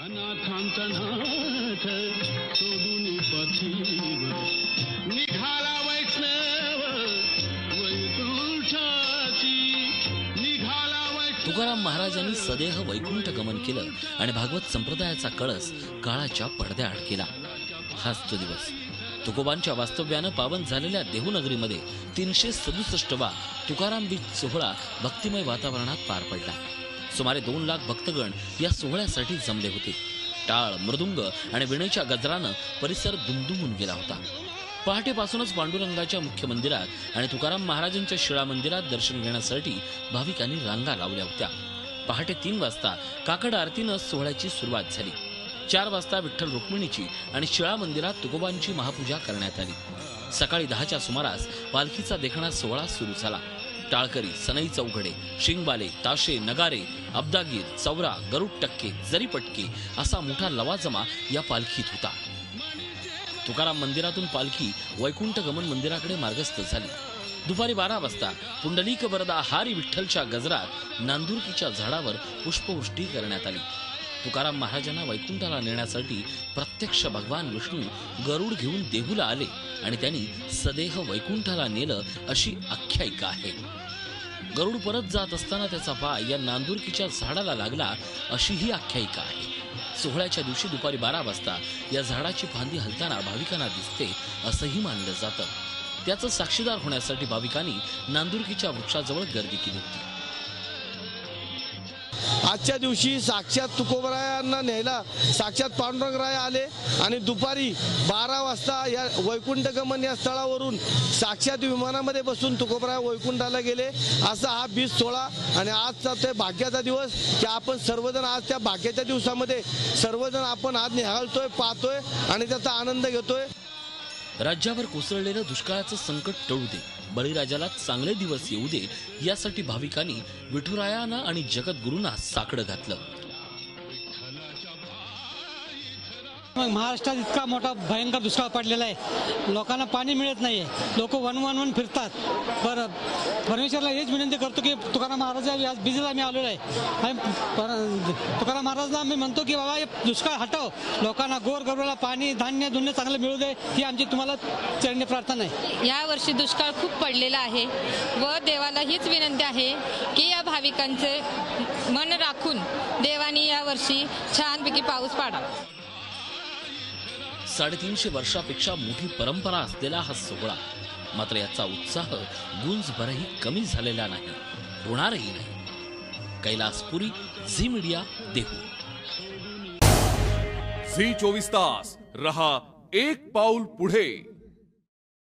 अनाथांचा नाथ सोडून पथिवर निघाला वैष्णव वैकुंठाची निघाला वैष्णव। तुकाराम महाराजांनी सदेह वैकुंठ गमन केलं आणि भागवत संप्रदायाचा कळस काळाच्या पडद्याआड केला। हाच तो दिवस तुकोबांच्या वास्तव्यानं पावन झालेल्या देहूनगरीमध्ये 367वा तुकाराम बीज सोहळा भक्तिमय वातावरणात पार पडला। सुमारे 2 लाख भक्तगण या सोहळ्यासाठी जमले होते। टाळ, मृदुंग आणि वीणेच्या गजरानं परिसर दुमदुमून गेला होता। पहाटेपासूनच पांडुरंगाच्या मुख्य मंदिरात आणि तुकाराम महाराजांच्या शिळा मंदिरात दर्शन घेण्यासाठी भाविकांनी रांगा लावल्या होत्या। पहाटे 3 वाजता काकड आरतीनं सोहळ्याची सुरुवात झाली। 4 वाजता विठ्ठल रुक्मिणीची आणि शिळा मंदिरात तुकोबांची महापूजा करण्यात आली। सकाळी 10च्या सुमारास पालखीचा देखणा सोहळा सुरू झाला। टाळकरी, सनई चौघडे, शिंगबाले, ताशे, नगारे, अब्दागीर, चौरा, गरुड टक्के, जरीपटके असा मोठा लवाजमा या पालखीत होता। तुकाराम मंदिरातून पालखी वैकुंठ गमन मंदिराकडे मार्गस्थ झाली। दुपारी 12 वाजता पुंडलिक वरदा हारी विठ्ठलच्या गजरात नांदुरकीच्या झाडावर पुष्पवृष्टी करण्यात आली। तुकाराम महाराजांना वैकुंठाला नेण्यासाठी प्रत्यक्ष भगवान विष्णू गरुड घेऊन देहूला आले आणि त्यांनी सदेह वैकुंठाला नेलं अशी आख्यायिका आहे। गरुड परत जात असताना त्याचा पाय या नांदुरकीच्या झाडाला लागला अशी ही आख्यायिका आहे। सोहळ्याच्या दिवशी दुपारी 12 वाजता या झाडाची फांदी हलताना भाविकांना दिसते असंही मानलं जातं। त्याचं साक्षीदार होण्यासाठी भाविकांनी नांदुरकीच्या वृक्षाजवळ गर्दी केली होती। आजच्या दिवशी साक्षात तुकोबरायांना न्यायला साक्षात पांडुरंगराय आले आणि दुपारी 12 वाजता या वैकुंठ गमन या स्थळावरून साक्षात विमानामध्ये बसून तुकोबराय वैकुंठाला गेले असा हा बीज सोहळा। आणि आजचा ते भाग्याचा दिवस की आपण सर्वजण आज त्या भाग्याच्या दिवसामध्ये सर्वजण आपण आज निहाळतोय, पाहतोय आणि त्याचा आनंद घेतोय। राज्यावर कोसळलेलं दुष्काळाचं संकट टळू दे, बळीराजाला चांगले दिवस येऊ दे यासाठी भाविकांनी विठुरायांना आणि जगद्गुरूंना साकडं घातलं। महाराष्ट्रात इतका मोठा भयंकर दुष्काळ पडलेला आहे, लोकांना पाणी मिळत नाहीये, लोक वन फिरतात। परमेश्वरला हेच विनंती करतो की तुकाराम महाराज आज बीजेला आम्ही आलेलो आहे आणि तुकाराम महाराजला आम्ही म्हणतो की बाबा हे दुष्काळ हटव, लोकांना गोरगरिबाला पाणी धान्य धुन्य चांगलं मिळू दे ही आमची तुम्हाला चरणी प्रार्थना आहे। या वर्षी दुष्काळ खूप पडलेला आहे व देवाला हीच विनंती आहे की या भाविकांचे मन राखून देवानी या वर्षी छानपैकी पाऊस पाडावा। 350 वर्षापेक्षा मोठी परंपरा असलेला हा सोहळा मात्र याचा उत्साह गुंजभरही कमी झालेला नाही, होणारही नाही। Kailaspuri, Zee media, Dehu. Zee 24 तास रहा एक पाऊल पुढे।